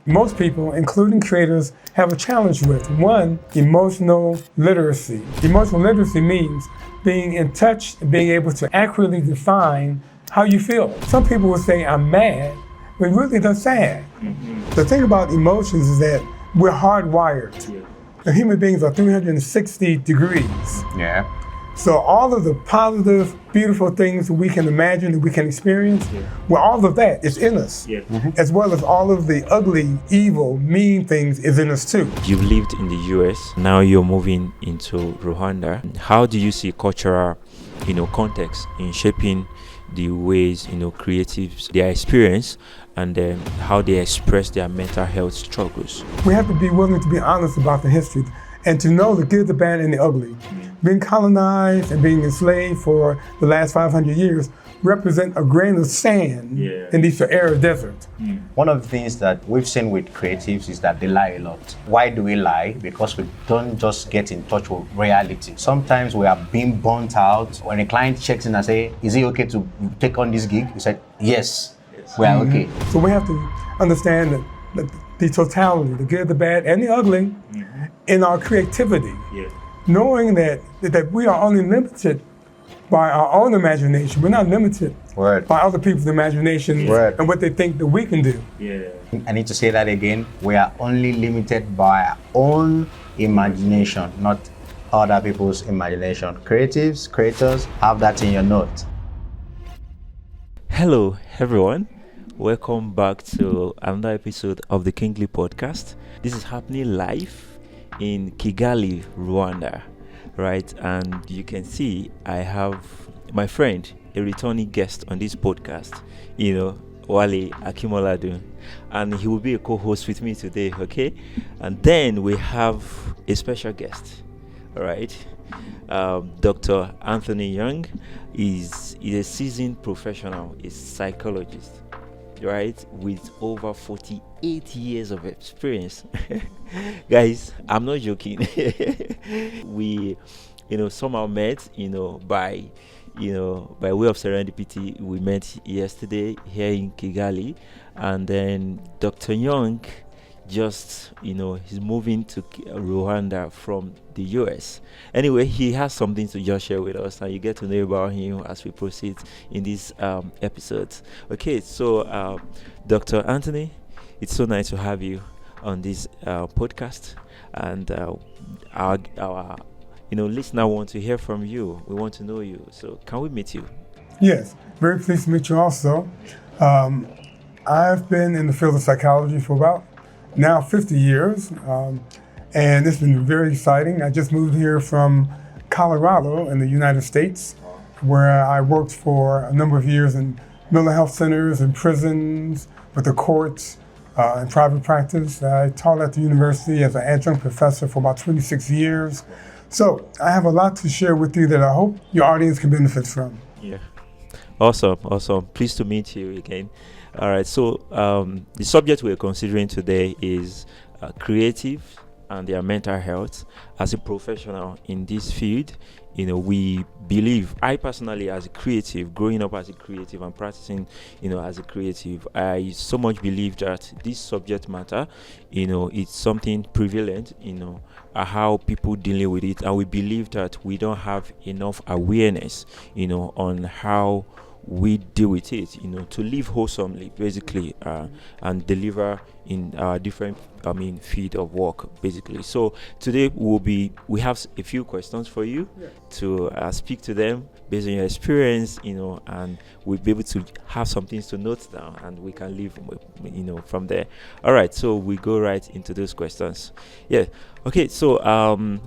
most people, including creators, have a challenge with. One, emotional literacy. Emotional literacy means being in touch and being able to accurately define how you feel. Some people will say, I'm mad, but really they're sad. The thing about emotions is that we're hardwired. And human beings are 360 degrees. Yeah. So all of the positive, beautiful things we can imagine, that we can experience, well, all of that is in us, as well as all of the ugly, evil, mean things is in us too. You've lived in the US, now you're moving into Rwanda. How do you see cultural, context in shaping the ways, creatives, their experience, and then how they express their mental health struggles? We have to be willing to be honest about the history and to know the good, the bad, and the ugly. Being colonized and being enslaved for the last 500 years represent a grain of sand in this arid desert. One of the things that we've seen with creatives is that they lie a lot. Why do we lie? Because we don't just get in touch with reality. Sometimes we are being burnt out. When a client checks in and say, is it okay to take on this gig? We said, yes, we are okay. So we have to understand that the totality, the good, the bad, and the ugly in our creativity. Knowing that we are only limited by our own imagination. We're not limited by other people's imagination and what they think that we can do. I need to say that again. We are only limited by our own imagination, not other people's imagination. Creatives, creators, have that in your note. Hello, everyone. Welcome back to another episode of the Kingly Podcast. This is happening live in Kigali, Rwanda, right? And you can see I have my friend, a returning guest on this podcast, Wale Akinmoladun, and he will be a co-host with me today, okay? And then we have a special guest, all right? Dr. Anthony Young is a seasoned professional, a psychologist, right, with over 48 years of experience. Guys, I'm not joking. We somehow met by way of serendipity. We met yesterday here in Kigali, and then Dr. Young just he's moving to Rwanda from the US. Anyway, he has something to just share with us, and you get to know about him as we proceed in these episodes. Okay, so Dr. Anthony, it's so nice to have you on this podcast, and our listener want to hear from you. We want to know you. So can we meet you? Yes, very pleased to meet you also. I've been in the field of psychology for about now 50 years, and it's been very exciting. I just moved here from Colorado in the United States, where I worked for a number of years in mental health centers and prisons, with the courts, in private practice. I taught at the university as an adjunct professor for about 26 years. So I have a lot to share with you that I hope your audience can benefit from. Yeah. Awesome. Pleased to meet you again. All right, so the subject we're considering today is creative and their mental health. As a professional in this field, we believe, I personally as a creative, growing up as a creative and practicing, as a creative, I so much believe that this subject matter, it's something prevalent, how people dealing with it, and we believe that we don't have enough awareness, on how we deal with it, to live wholesomely, basically, and deliver in our different, field of work, basically. So today we have a few questions for you to speak to them based on your experience, and we'll be able to have some things to note down, and we can live, from there. All right, so we go right into those questions. Yeah. Okay. So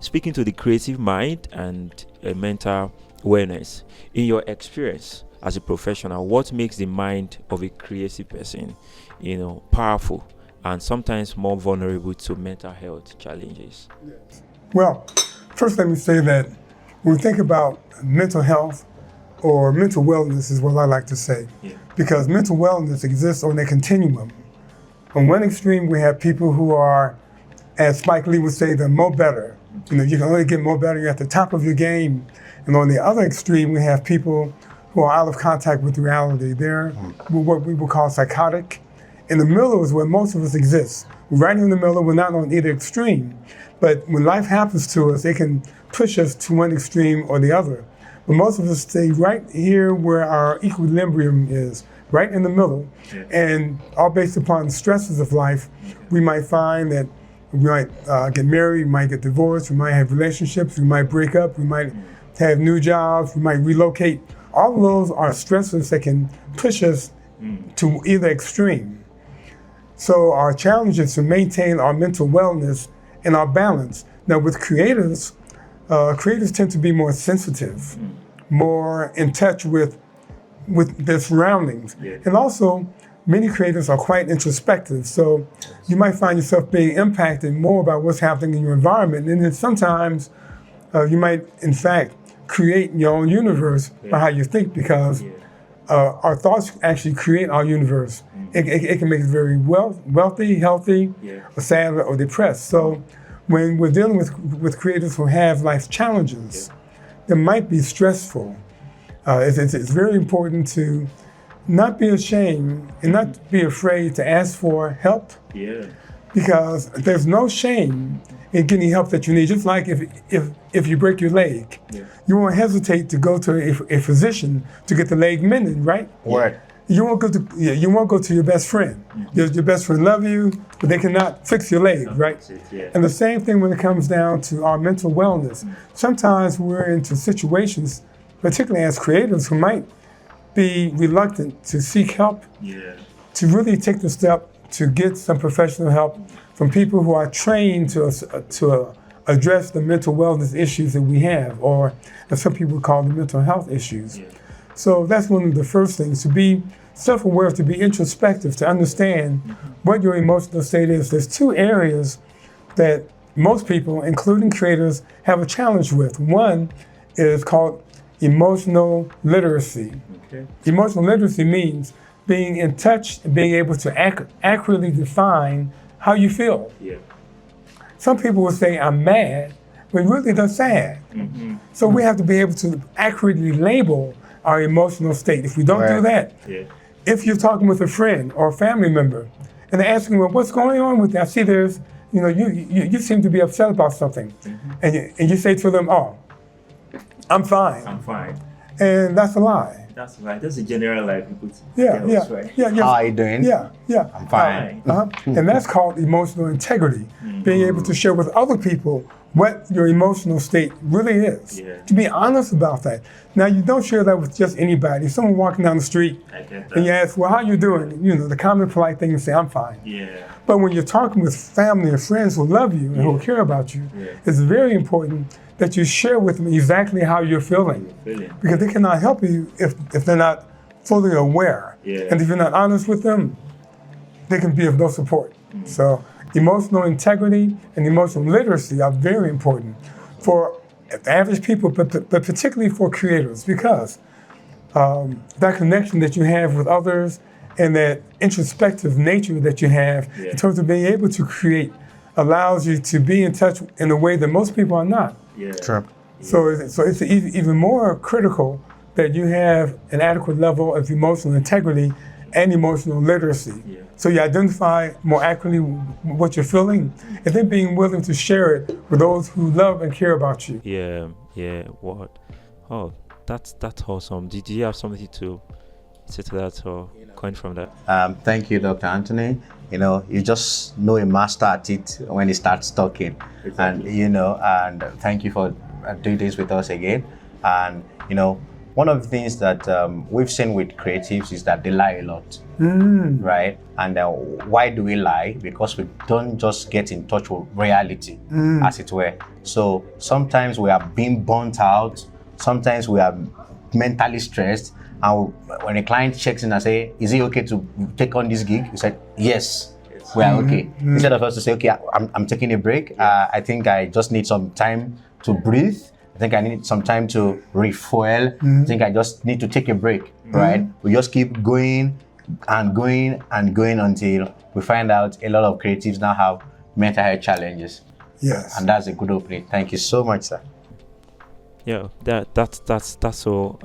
speaking to the creative mind and mental awareness, in your experience as a professional, what makes the mind of a creative person, powerful and sometimes more vulnerable to mental health challenges? Well, first let me say that when we think about mental health or mental wellness is what I like to say, because mental wellness exists on a continuum. On one extreme, we have people who are, as Spike Lee would say, they're more better. You can only get more better, you're at the top of your game. And on the other extreme, we have people who are out of contact with reality. They're what we would call psychotic, in the middle is where most of us exist. We're right in the middle. We're not on either extreme. But when life happens to us, it can push us to one extreme or the other. But most of us stay right here where our equilibrium is, right in the middle. Yeah. And all based upon the stresses of life, we might find that we might get married, we might get divorced, we might have relationships, we might break up, we might have new jobs, we might relocate. All of those are stressors that can push us to either extreme. So our challenge is to maintain our mental wellness and our balance. Now with creators tend to be more sensitive, more in touch with their surroundings. Yeah. And also, many creators are quite introspective. So you might find yourself being impacted more by what's happening in your environment. And then sometimes you might, in fact, create your own universe by how you think, because our thoughts actually create our universe. It can make us very wealthy, healthy, or sad, or depressed. So when we're dealing with creators who have life challenges that might be stressful, it's very important to not be ashamed and not be afraid to ask for help. Yeah. Because there's no shame in getting help that you need. Just like if you break your leg, you won't hesitate to go to a physician to get the leg mended, right? Word. You won't go to your best friend. Your best friend love you, but they cannot fix your leg, right? And the same thing when it comes down to our mental wellness. Sometimes we're into situations, particularly as creators, who might be reluctant to seek help, to really take the step to get some professional help from people who are trained to address the mental wellness issues that we have, or as some people call the mental health issues. So that's one of the first things, to be self-aware, to be introspective, to understand what your emotional state is. There's two areas that most people, including creators, have a challenge with. One is called emotional literacy. Emotional literacy means being in touch and being able to accurately define how you feel. Some people will say, I'm mad, but really they're sad. So we have to be able to accurately label our emotional state. If we don't do that, if you're talking with a friend or a family member and they're asking, well, what's going on with you? I see there's, you seem to be upset about something. And you say to them, oh, I'm fine. I'm fine. And that's a lie. That's right. That's a general lie people Right? How are you doing? I'm fine. And that's called emotional integrity. Being able to share with other people what your emotional state really is. To be honest about that. Now, you don't share that with just anybody. If someone walking down the street and you ask, well, how you doing? The common polite thing is say, I'm fine. But when you're talking with family and friends who love you and who care about you, it's very important that you share with them exactly how you're feeling. Because they cannot help you if they're not fully aware. And if you're not honest with them, they can be of no support. So emotional integrity and emotional literacy are very important for average people, but particularly for creators, because that connection that you have with others and that introspective nature that you have in terms of being able to create allows you to be in touch in a way that most people are not. Sure. So it's even more critical that you have an adequate level of emotional integrity and emotional literacy. So you identify more accurately what you're feeling, and then being willing to share it with those who love and care about you. What? Oh, that's awesome. Did you have something to say to that, or coin from that? Thank you, Dr. Anthony. You just know a master at it when he starts talking. Exactly. And thank you for doing this with us again. And, one of the things that we've seen with creatives is that they lie a lot, right? And why do we lie? Because we don't just get in touch with reality, as it were. So sometimes we are being burnt out. Sometimes we are mentally stressed. And when a client checks in and say, is it okay to take on this gig? We said, yes, we are okay. Instead of us to say, okay, I'm taking a break. I think I just need some time to breathe. I think I need some time to refuel. I think I just need to take a break, right? We just keep going and going and going until we find out a lot of creatives now have mental health challenges. Yes. And that's a good opening. Thank you so much, sir. Yeah, that's so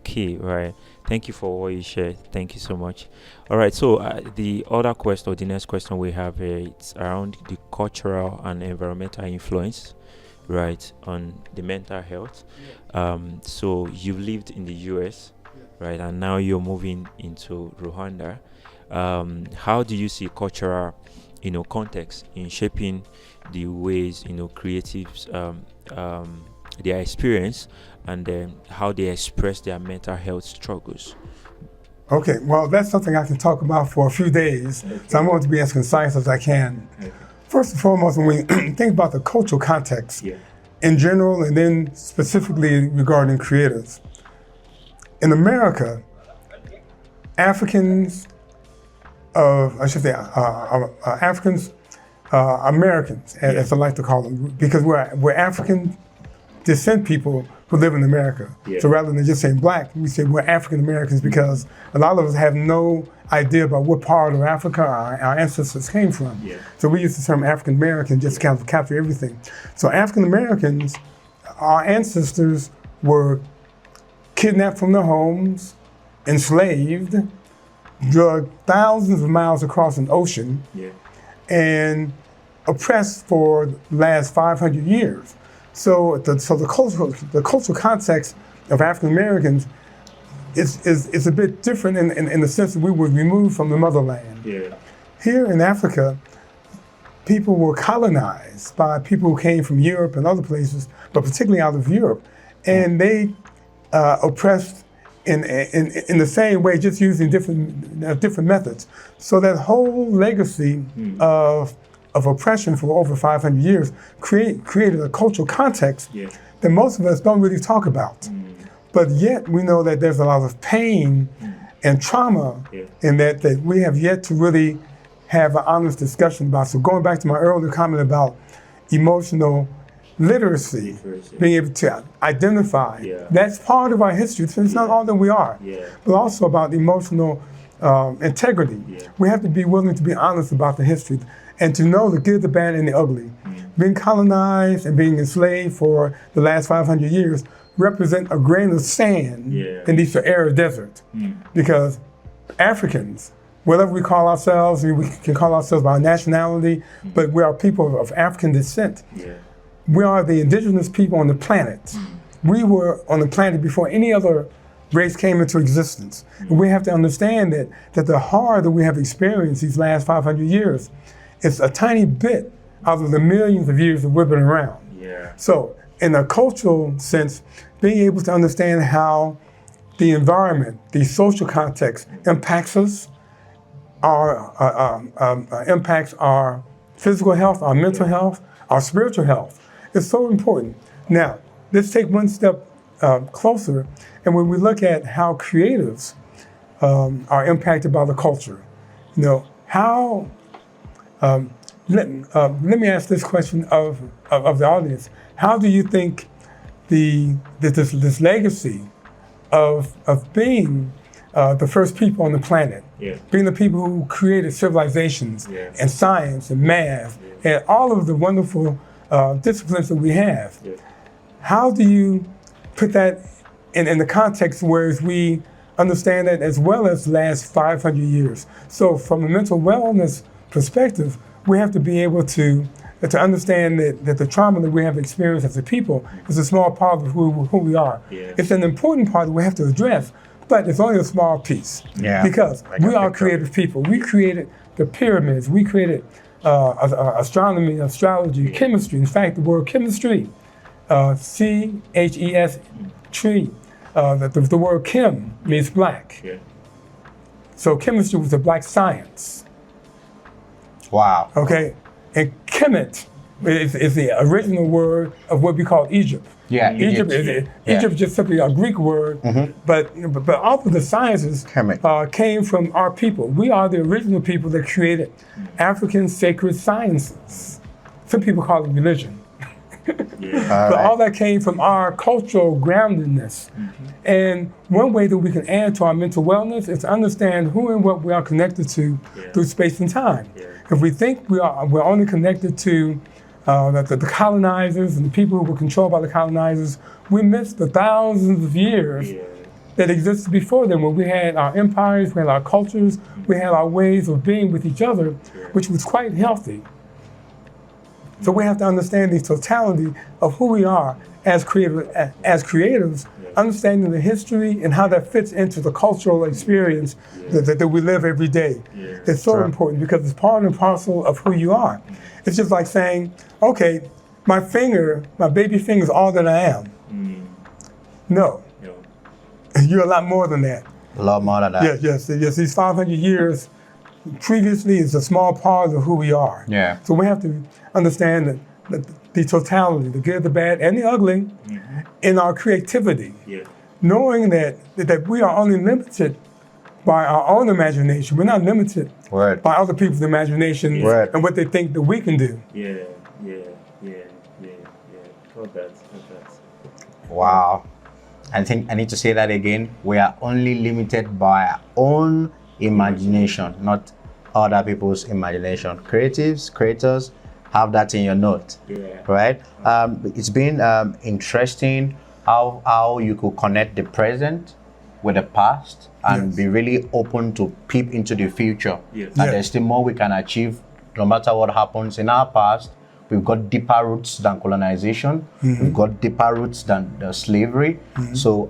key, right? Thank you for what you shared. Thank you so much. All right. So the other question, or the next question we have, it's around the cultural and environmental influence, right, on the mental health. So you've lived in the US, right, and now you're moving into Rwanda. How do you see cultural, context in shaping the ways creatives their experience and then how they express their mental health struggles? Okay, well, that's something I can talk about for a few days, so I'm going to be as concise as I can. First and foremost, when we think about the cultural context in general and then specifically regarding creators, in America, Africans, Africans, Americans, as I like to call them, because we're African descent people who live in America. So rather than just saying black, we say we're African Americans because a lot of us have no idea about what part of Africa our ancestors came from. So we use the term African American just to kind of capture everything. So African Americans, our ancestors were kidnapped from their homes, enslaved, drugged thousands of miles across an ocean, and oppressed for the last 500 years. So the cultural context of African Americans is a bit different in the sense that we were removed from the motherland. Here in Africa, people were colonized by people who came from Europe and other places, but particularly out of Europe, and they oppressed in the same way, just using different methods. So that whole legacy of oppression for over 500 years created a cultural context that most of us don't really talk about. But yet we know that there's a lot of pain and trauma in that we have yet to really have an honest discussion about. So going back to my earlier comment about emotional literacy, being able to identify, that's part of our history. It's not all that we are, but also about emotional integrity. We have to be willing to be honest about the history and to know the good, the bad, and the ugly. Being colonized and being enslaved for the last 500 years represent a grain of sand in this arid desert. Because Africans, whatever we call ourselves, we can call ourselves by our nationality, but we are people of African descent. We are the indigenous people on the planet. We were on the planet before any other race came into existence. And we have to understand that the horror that we have experienced these last 500 years is a tiny bit out of the millions of years that we've been around. So in a cultural sense, being able to understand how the environment, the social context impacts us, impacts our physical health, our mental health, our spiritual health, is so important. Now, let's take one step closer, and when we look at how creatives are impacted by the culture, how let me ask this question of the audience: how do you think this legacy of being the first people on the planet, being the people who created civilizations and science and math and all of the wonderful disciplines that we have, how do you put that in the context where we understand that as well as the last 500 years? So from a mental wellness perspective, we have to be able to understand that the trauma that we have experienced as a people is a small part of who we are. It's an important part that we have to address, but it's only a small piece. Because we are creative people. We created the pyramids. We created astronomy, astrology, chemistry. In fact, the word chemistry, C-H-E-S, tree, the word chem means black. So chemistry was a black science. Wow. Okay, and Kemet is the original word of what we call Egypt. Egypt is just simply a Greek word, but all of the sciences came from our people. We are the original people that created African sacred sciences. Some people call it religion. But all that came from our cultural groundedness. And one way that we can add to our mental wellness is to understand who and what we are connected to through space and time. If we think we're only connected to the colonizers and the people who were controlled by the colonizers, we miss the thousands of years that existed before them, when we had our empires, we had our cultures, we had our ways of being with each other, which was quite healthy. So we have to understand the totality of who we are as creatives, understanding the history and how that fits into the cultural experience that we live every day. It's so important because it's part and parcel of who you are. It's just like saying, okay, my baby finger is all that I am. No. You're a lot more than that. A lot more than that. Yes. These 500 years previously is a small part of who we are. Yeah. So we have to understand that the totality, the good, the bad, and the ugly in our creativity. Knowing that we are only limited by our own imagination. We're not limited by other people's imagination and what they think that we can do. Got that. Wow. I think I need to say that again. We are only limited by our own imagination, not other people's imagination. Creators, have that in your note. Right? It's been interesting how you could connect the present with the past and be really open to peep into the future. And there's still more we can achieve no matter what happens in our past. We've got deeper roots than colonization. We've got deeper roots than the slavery. So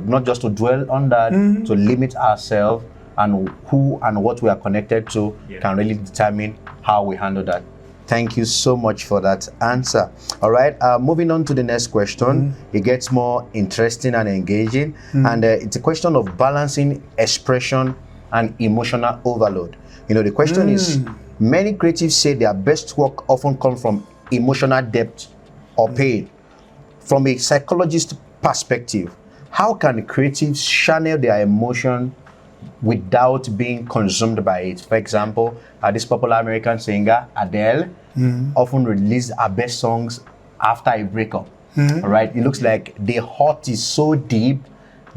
not just to dwell on that, to limit ourselves and who and what we are connected to can really determine how we handle that. Thank you so much for that answer. All right, moving on to the next question. It gets more interesting and engaging. And it's a question of balancing expression and emotional overload. The question is, many creatives say their best work often comes from emotional depth or pain. From a psychologist perspective, how can creatives channel their emotion without being consumed by it? For example, this popular American singer, Adele, often released her best songs after a breakup. All right, it looks like the hurt is so deep,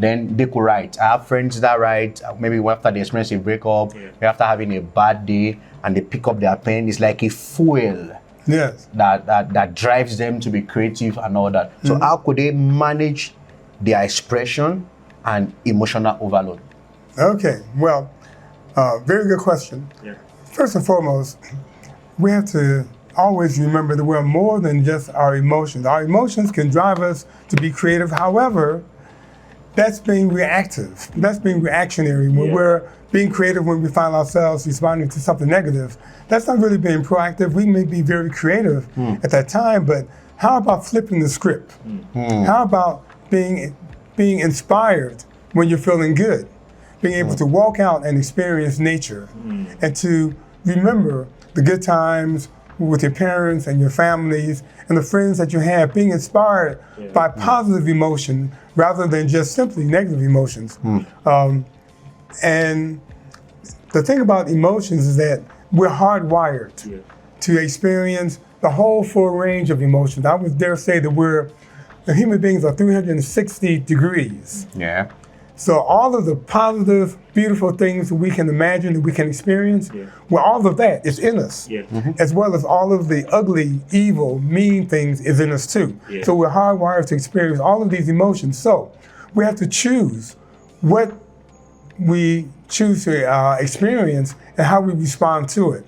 then they could write. I have friends that write, maybe after they experience a breakup, after having a bad day, and they pick up their pen. It's like a fuel that drives them to be creative and all that. So how could they manage their expression and emotional overload? Okay, well, very good question. First and foremost, we have to always remember that we're more than just our emotions. Our emotions can drive us to be creative. However, that's being reactive. That's being reactionary. When we're being creative, when we find ourselves responding to something negative, that's not really being proactive. We may be very creative at that time, but how about flipping the script? How about being inspired when you're feeling good? Being able to walk out and experience nature and to remember the good times with your parents and your families and the friends that you have, being inspired by positive emotion rather than just simply negative emotions. And the thing about emotions is that we're hardwired to experience the whole full range of emotions. I would dare say that the human beings are 360 degrees. So all of the positive, beautiful things that we can imagine, that we can experience, well, all of that is in us, as well as all of the ugly, evil, mean things is in us too. So we're hardwired to experience all of these emotions. So we have to choose what we choose to experience and how we respond to it.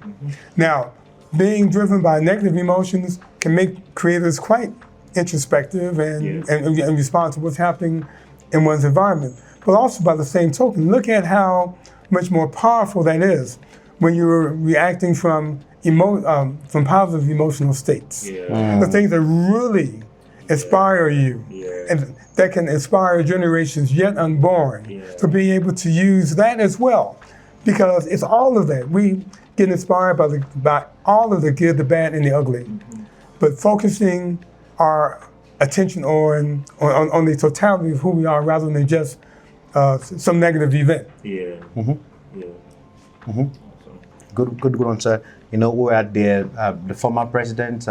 Now, being driven by negative emotions can make creators quite introspective and respond to what's happening in one's environment. But also by the same token, look at how much more powerful that is when you're reacting from positive emotional states. The things that really inspire you and that can inspire generations yet unborn to be able to use that as well. Because it's all of that. We get inspired by all of the good, the bad, and the ugly. But focusing our attention on the totality of who we are rather than just some negative event. Good answer. We're at the former president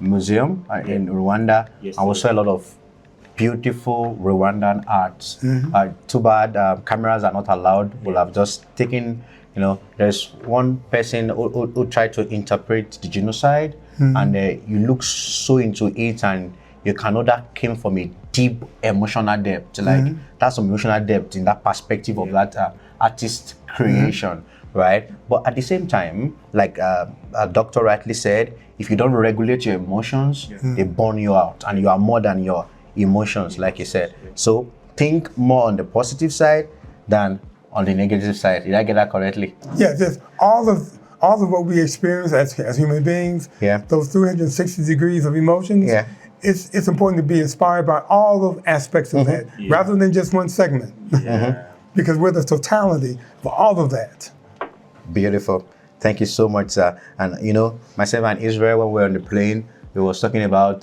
museum in Rwanda, and we saw a lot of beautiful Rwandan arts. Too bad cameras are not allowed. We'll have just taken, there's one person who tried to interpret the genocide, and you look so into it, and you can know that came from a deep emotional depth. Like that's some emotional depth in that perspective of that artist creation, right? But at the same time, like a doctor rightly said, if you don't regulate your emotions, they burn you out, and you are more than your emotions, like you said. So think more on the positive side than on the negative side. Did I get that correctly? Yeah, just all of what we experience as human beings, those 360 degrees of emotions, it's important to be inspired by all of aspects of that, rather than just one segment. Because we're the totality of all of that. Beautiful. Thank you so much, sir. And you know, myself and Israel, when we were on the plane, we were talking about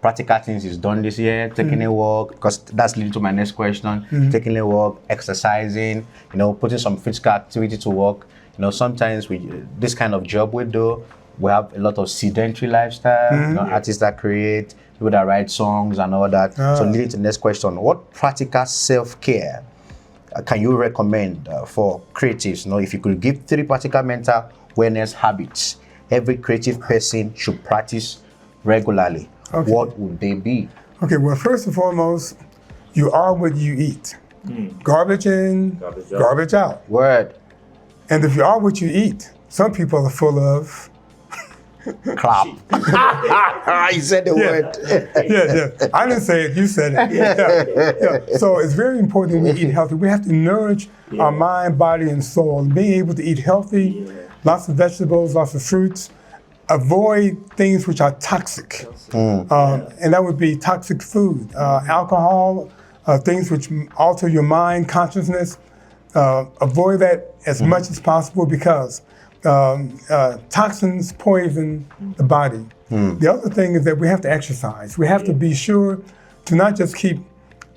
practical things he's done this year, taking a walk, because that's leading to my next question, taking a walk, exercising, you know, putting some physical activity to work. You know, sometimes this kind of job we do, we have a lot of sedentary lifestyle, you know, artists that create, people that write songs and all that. So leading to the next question, what practical self-care can you recommend for creatives? You know, if you could give 3 practical mental wellness habits every creative person should practice regularly, what would they be? Okay, well, first and foremost, you are what you eat. Garbage in, garbage out. Word. And if you are what you eat, some people are full of Clap. You said the word. I didn't say it, you said it. So it's very important we eat healthy. We have to nourish our mind, body, and soul. Being able to eat healthy, lots of vegetables, lots of fruits. Avoid things which are toxic. And that would be toxic food, alcohol, things which alter your mind, consciousness. Avoid that as much as possible, because toxins poison the body. The other thing is that we have to exercise. We have to be sure to not just keep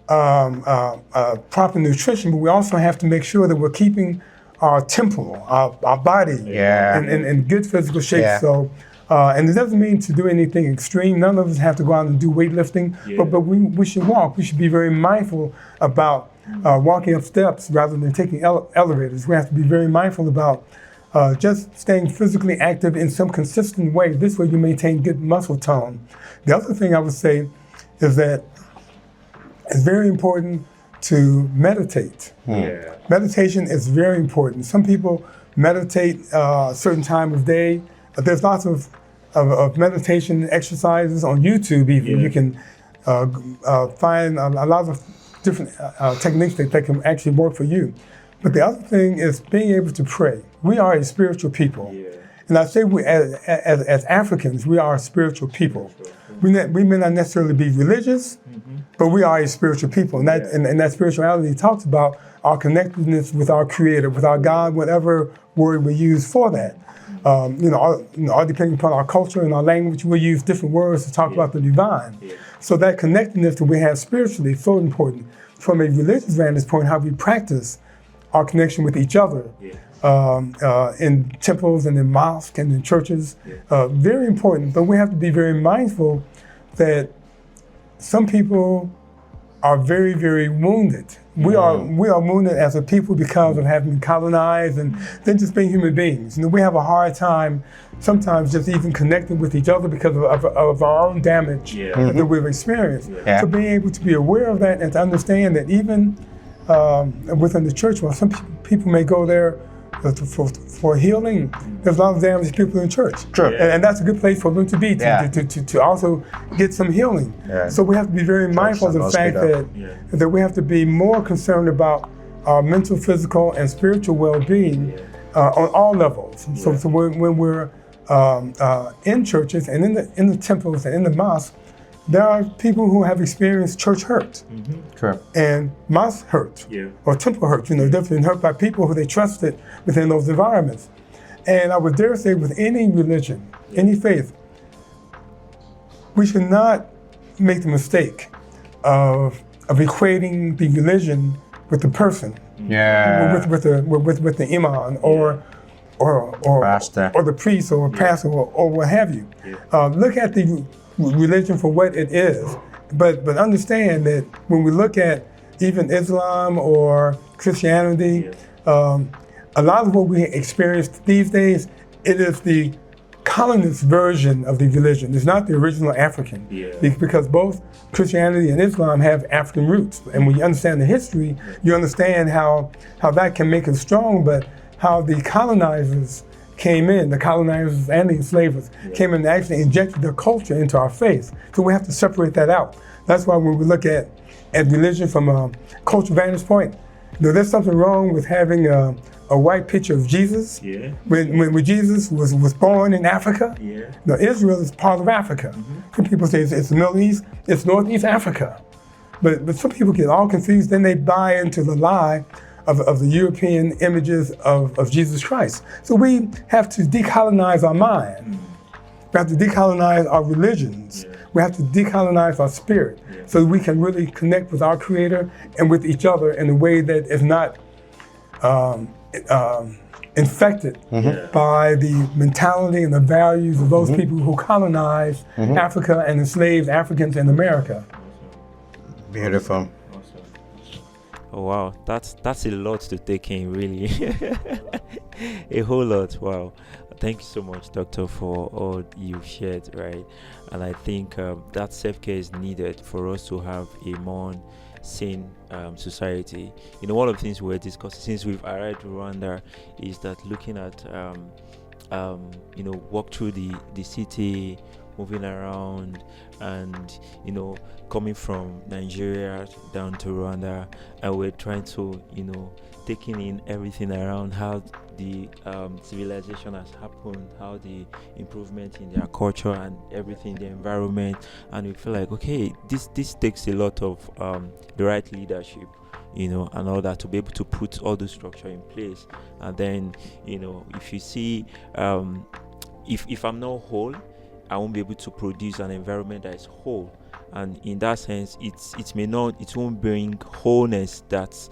proper nutrition, but we also have to make sure that we're keeping our temple, our body in good physical shape. So, and it doesn't mean to do anything extreme. None of us have to go out and do weightlifting, but we should walk. We should be very mindful about walking up steps rather than taking elevators. We have to be very mindful about just staying physically active in some consistent way. This way you maintain good muscle tone. The other thing I would say is that it's very important to meditate. Meditation is very important. Some people meditate a certain time of day. There's lots of meditation exercises on YouTube even. You can find a lot of different techniques that can actually work for you. But the other thing is being able to pray. We are a spiritual people. And I say we, as Africans, we are a spiritual people. We may not necessarily be religious, but we are a spiritual people. And that spirituality talks about our connectedness with our Creator, with our God, whatever word we use for that. All depending upon our culture and our language, we use different words to talk about the divine. So that connectedness that we have spiritually is so important. From a religious vantage point, how we practice our connection with each other in temples and in mosques and in churches, very important. But we have to be very mindful that some people are very, very wounded. We are wounded as a people because of having been colonized and then just being human beings. You know, we have a hard time sometimes just even connecting with each other because of our own damage that we've experienced. So being able to be aware of that and to understand that even within the church, well, some people may go there for healing. There's a lot of damaged people in church. And that's a good place for them to be, to also get some healing. So we have to be very mindful of the fact that we have to be more concerned about our mental, physical, and spiritual well-being on all levels. So when we're in churches and in the temples and in the mosques, there are people who have experienced church hurt and mosque hurt or temple hurt. You know, they've been hurt by people who they trusted within those environments. And I would dare say with any religion, any faith, we should not make the mistake of equating the religion with the person, with the imam or the priest or pastor or what have you. Look at the religion for what it is, but understand that when we look at even Islam or Christianity, a lot of what we experience these days, it is the colonist version of the religion. It's not the original African. Because both Christianity and Islam have African roots. And when you understand the history, you understand how that can make us strong, but how the colonizers came in, the colonizers and the enslavers came in and actually injected their culture into our faith. So we have to separate that out. That's why when we look at religion from a cultural vantage point, there's something wrong with having a white picture of Jesus. When Jesus was born in Africa, Israel is part of Africa. Some people say it's the Middle East, it's Northeast Africa. But some people get all confused, then they buy into the lie of the European images of Jesus Christ. So we have to decolonize our mind. We have to decolonize our religions. We have to decolonize our spirit so we can really connect with our Creator and with each other in a way that is not infected by the mentality and the values of those people who colonized Africa and enslaved Africans in America. Beautiful. Oh wow, that's a lot to take in, really. A whole lot. Wow. Thank you so much, Doctor, for all you've shared, right? And I think that self-care is needed for us to have a more sane society. One of the things we're discussing since we've arrived in Rwanda is that looking at walk through the city, moving around, and coming from Nigeria down to Rwanda, and we're trying to taking in everything around how the civilization has happened, how the improvement in their culture and everything, the environment, and we feel like, okay, this takes a lot of the right leadership, and all that, to be able to put all the structure in place. And then if you see if I'm not whole, I won't be able to produce an environment that is whole, and in that sense it won't bring wholeness that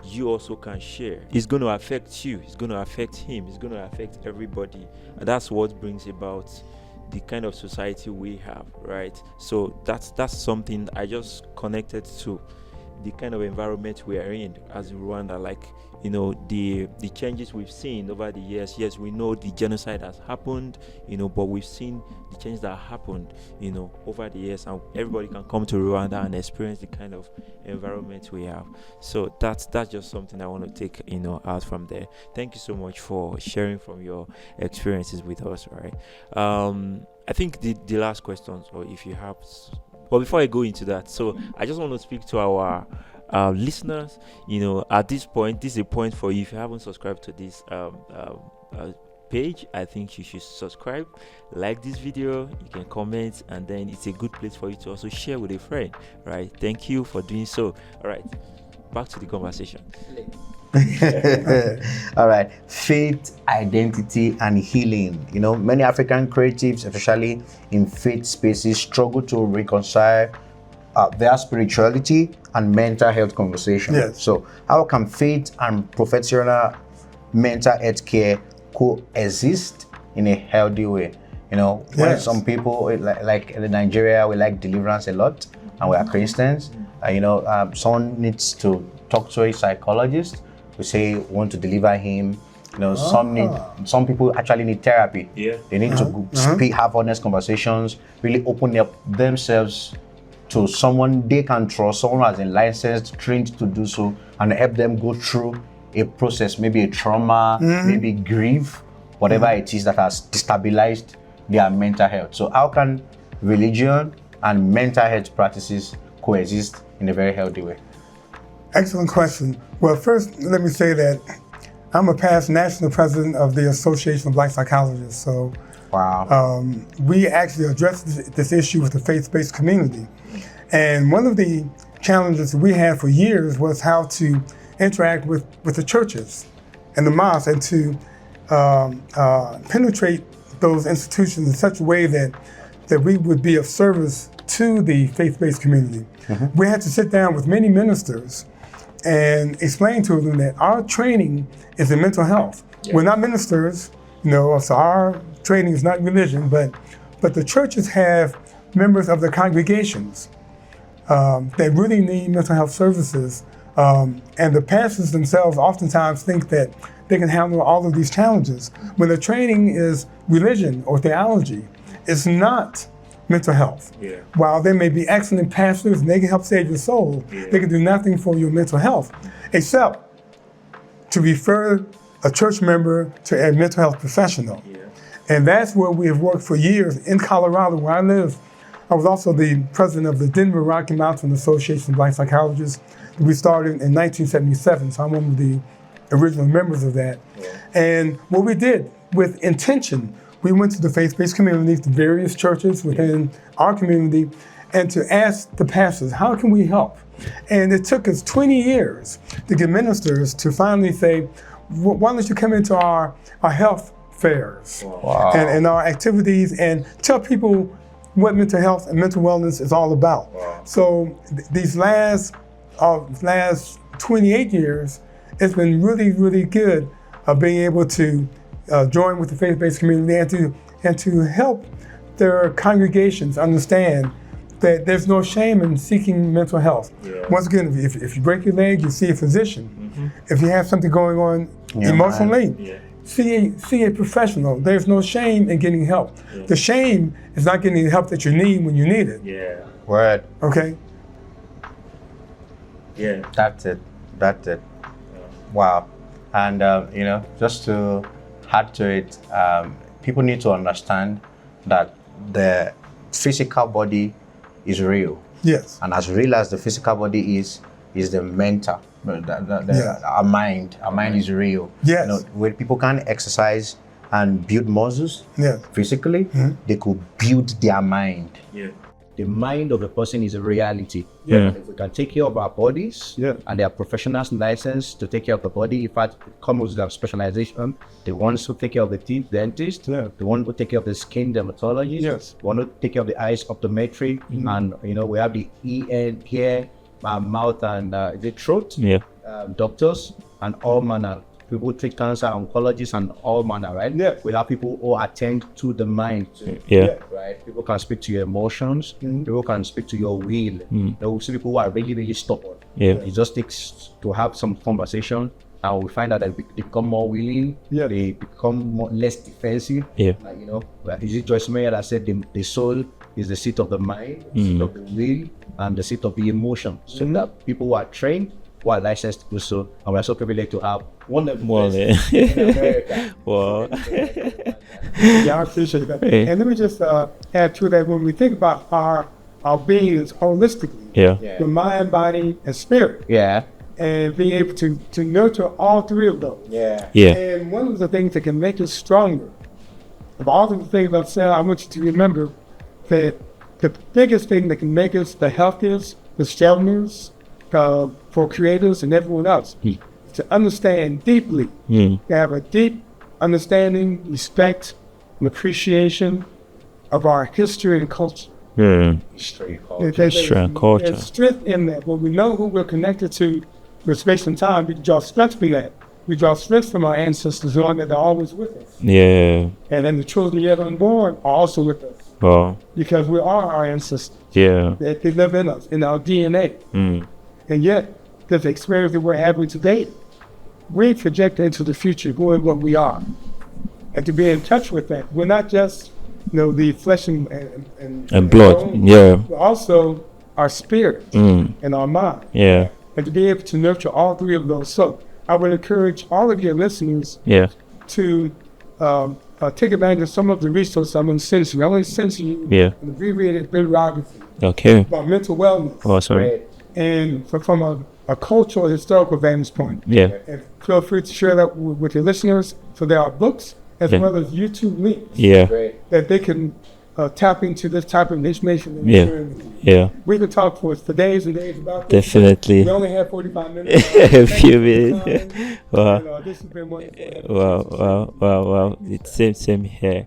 you also can share. It's going to affect you, it's going to affect him, it's going to affect everybody, and that's what brings about the kind of society we have, right? So that's something I just connected to the kind of environment we are in as Rwanda. Like, the changes we've seen over the years. Yes, we know the genocide has happened, but we've seen the change that happened, over the years, and everybody can come to Rwanda and experience the kind of environment we have. So that's just something I want to take, out from there. Thank you so much for sharing from your experiences with us, right? I think the last questions, or if you have, but before I go into that, so I just want to speak to our listeners. At this point, this is a point for you. If you haven't subscribed to this page, I think you should subscribe, like this video, you can comment, and then it's a good place for you to also share with a friend, right? Thank you for doing so. All right, back to the conversation. All right, faith, identity, and healing. Many African creatives, especially in faith spaces, struggle to reconcile their spirituality and mental health conversation. Yes. So how can faith and professional mental health care coexist in a healthy way? When some people, like in Nigeria, we like deliverance a lot, and we are Christians. Someone needs to talk to a psychologist. We say we want to deliver him. Some people actually need therapy. They need to have honest conversations, really open up themselves to someone they can trust, someone who has a license, trained to do so, and help them go through a process, maybe a trauma, maybe grief, whatever it is that has destabilized their mental health. So how can religion and mental health practices coexist in a very healthy way? Excellent question. Well, first, let me say that I'm a past national president of the Association of Black Psychologists. So wow. We actually addressed this issue with the faith-based community. And one of the challenges we had for years was how to interact with the churches and the mosques, and to penetrate those institutions in such a way that we would be of service to the faith-based community. We had to sit down with many ministers and explain to them that our training is in mental health. We're not ministers, so our training is not religion, but the churches have members of their congregations that really need mental health services And the pastors themselves oftentimes think that they can handle all of these challenges when their training is religion or theology. It's not mental health. Yeah. While they may be excellent pastors and they can help save your soul, they can do nothing for your mental health except to refer a church member to a mental health professional. Yeah. And that's where we have worked for years in Colorado, where I live. I was also the president of the Denver Rocky Mountain Association of Black Psychologists. We started in 1977, so I'm one of the original members of that. Yeah. And what we did with intention, we went to the faith-based communities, the various churches within our community, and to ask the pastors, how can we help? And it took us 20 years to get ministers to finally say, why don't you come into our health fairs and our activities and tell people what mental health and mental wellness is all about. So these last 28 years, it's been really, really good being able to join with the faith-based community and to help their congregations understand that there's no shame in seeking mental health. Yeah. Once again, if you break your leg, you see a physician. If you have something going on emotionally, see a professional. There's no shame in getting help. The shame is not getting the help that you need when you need it. Yeah. Word. Okay? Yeah. That's it. Wow. And, just to add to it, people need to understand that the physical body is real. Yes. And as real as the physical body is the mental, our mind. Our mind is real. Yes. When people can't exercise and build muscles physically, they could build their mind. Yeah. The mind of a person is a reality. Yeah. If we can take care of our bodies, and there are professionals licensed to take care of the body. In fact, it comes with their specialization. The ones who take care of the teeth, dentist, the one who take care of the skin, dermatologist, the one who take care of the eyes, optometry, and we have the ear, mouth, and the throat. Doctors and all manner. People who treat cancer, oncologists, and all manner, right? We have people who attend to the mind. Right? People can speak to your emotions. People can speak to your will. There will see people who are really, really stubborn. It just takes to have some conversation, and we find out that they become more willing. They become less defensive. Is it Joyce Meyer that said the soul is the seat of the mind, the seat of the will, and the seat of the emotion? So that people who are trained, who are licensed to do so, and we're so privileged to have one of the best in America. I appreciate that. And let me just add to that, when we think about our beings holistically, the mind, body, and spirit, and being able to nurture all three of those. And one of the things that can make us stronger, of all the things I've said, I want you to remember that the biggest thing that can make us the healthiest, the strongest, for creators and everyone else, to understand deeply, to have a deep understanding, respect, and appreciation of our history and culture. History, culture. There's strength in that. When we know who we're connected to with space and time, we draw strength from that. We draw strength from our ancestors, knowing that they're always with us. And then the children yet unborn are also with us. Because we are our ancestors. They live in us, in our DNA. And yet, this experience that we're having today, we project into the future, knowing what we are. And to be in touch with that. We're not just, the flesh and blood, bone, but also our spirit and our mind. And to be able to nurture all three of those. So I would encourage all of your listeners to take advantage of some of the resources I'm going to send you. I'm going to send you an abbreviated bibliography about mental wellness. And from a cultural, historical vantage point. And feel free to share that with your listeners. So there are books as well as YouTube links that they can tap into this type of information. We could talk for days and days about this. Definitely. We only have 45 minutes. A few minutes. This has been wonderful. Wow. It's same here.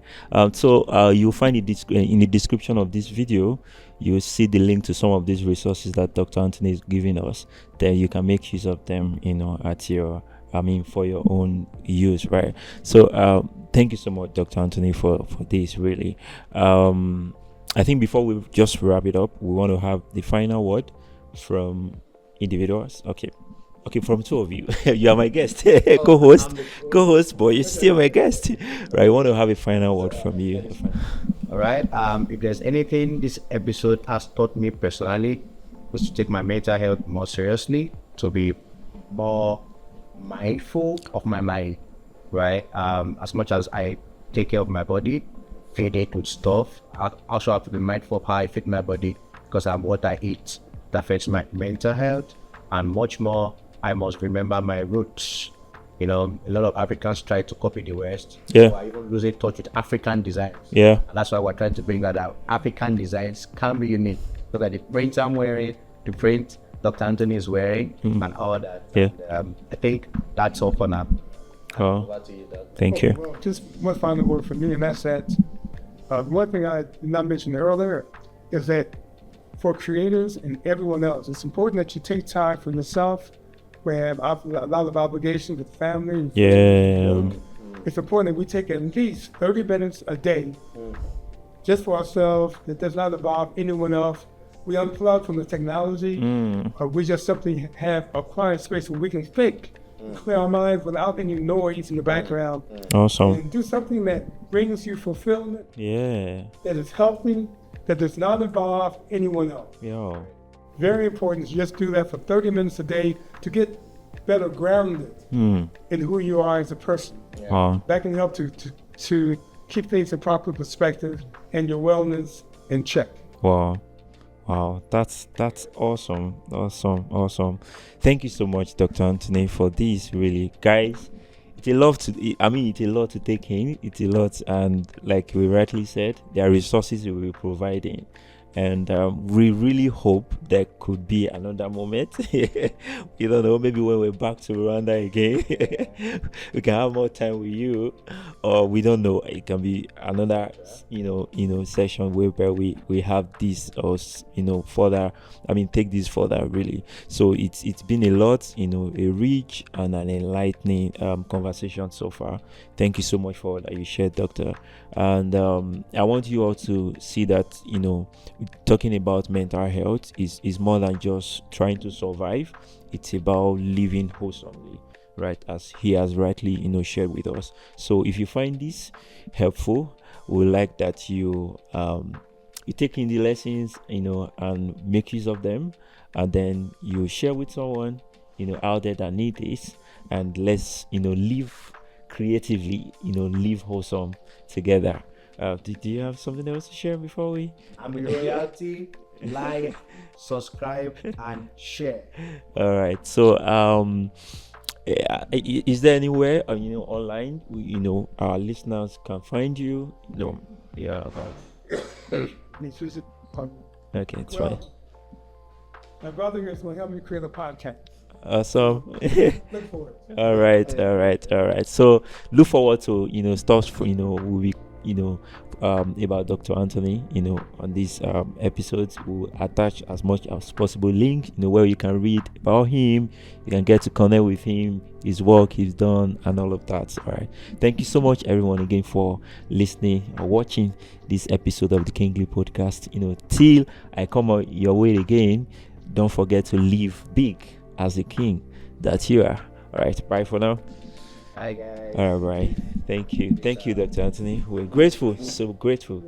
So you'll find it in the description of this video. You'll see the link to some of these resources that Dr. Anthony is giving us. Then you can make use of them, for your own use, right? So thank you so much, Dr. Anthony, for this, really. I think before we just wrap it up, we want to have the final word from individuals. Okay. Okay, from two of you. You are my guest, co-host, but you're still my guest. Right, I want to have a final word from you. All right. If there's anything this episode has taught me personally, was to take my mental health more seriously, to be more mindful of my mind, right? As much as I take care of my body, feed it with stuff, I also have to be mindful of how I feed my body, because what I eat that affects my mental health, and much more, I must remember my roots. You know, a lot of Africans try to copy the West. Yeah. So I even lose touch with African designs. Yeah. And that's why we're trying to bring that out. African designs can be unique. Look at the print I'm wearing, the print Dr. Anthony is wearing, and all that. Yeah. And, I think that's all for now. Oh, Over to you, Doc. thank you. Well, just one final word from me, and that's that one thing I did not mention earlier is that for creators and everyone else, it's important that you take time for yourself. We have a lot of obligations with family. And Yeah. it's important that we take at least 30 minutes a day just for ourselves. That does not involve anyone else. We unplug from the technology. We just simply have a quiet space where we can think, clear our minds without any noise in the background, Awesome. and do something that brings you fulfillment, Yeah. that is healthy, that does not involve anyone else. Yeah. Very important to just do that for 30 minutes a day to get better grounded in who you are as a person. Wow. That can help to keep things in proper perspective and your wellness in check. Wow. Wow, that's awesome. Thank you so much, Dr. Anthony, for this. Really, guys, it's a lot to take in. It's a lot, and like we rightly said, there are resources we will be providing, and we really hope there could be another moment. You don't know, maybe when we're back to Rwanda again, we can have more time with you, or we don't know. It can be another, session where we have this, or further. Take this further, really. So it's been a lot, a rich and an enlightening conversation so far. Thank you so much for all that you shared, Doctor. And I want you all to see that, talking about mental health is more than just trying to survive. It's about living wholesomely, right, as he has rightly shared with us. So if you find this helpful, we like that you take in the lessons, and make use of them, and then you share with someone out there that need this, and let's live creatively, live wholesome together. Do you have something else to share before we? I'm in royalty. Like, subscribe, and share. All right. So, is there anywhere online our listeners can find you? No. Yeah. Okay, it's fine. My brother is going to help me create a podcast. Awesome. Look for it. All right. So look forward to stuff for we'll be about Dr. Anthony on these episodes. We'll attach as much as possible link where you can read about him, you can get to connect with him, his work he's done, and all of that. All right, thank you so much everyone again for listening or watching this episode of the Kingly Podcast. Till I come out your way again, don't forget to live big as a king that you are. All right, bye for now. Hi guys. All right. Thank you, Dr. Anthony. We're grateful, so grateful.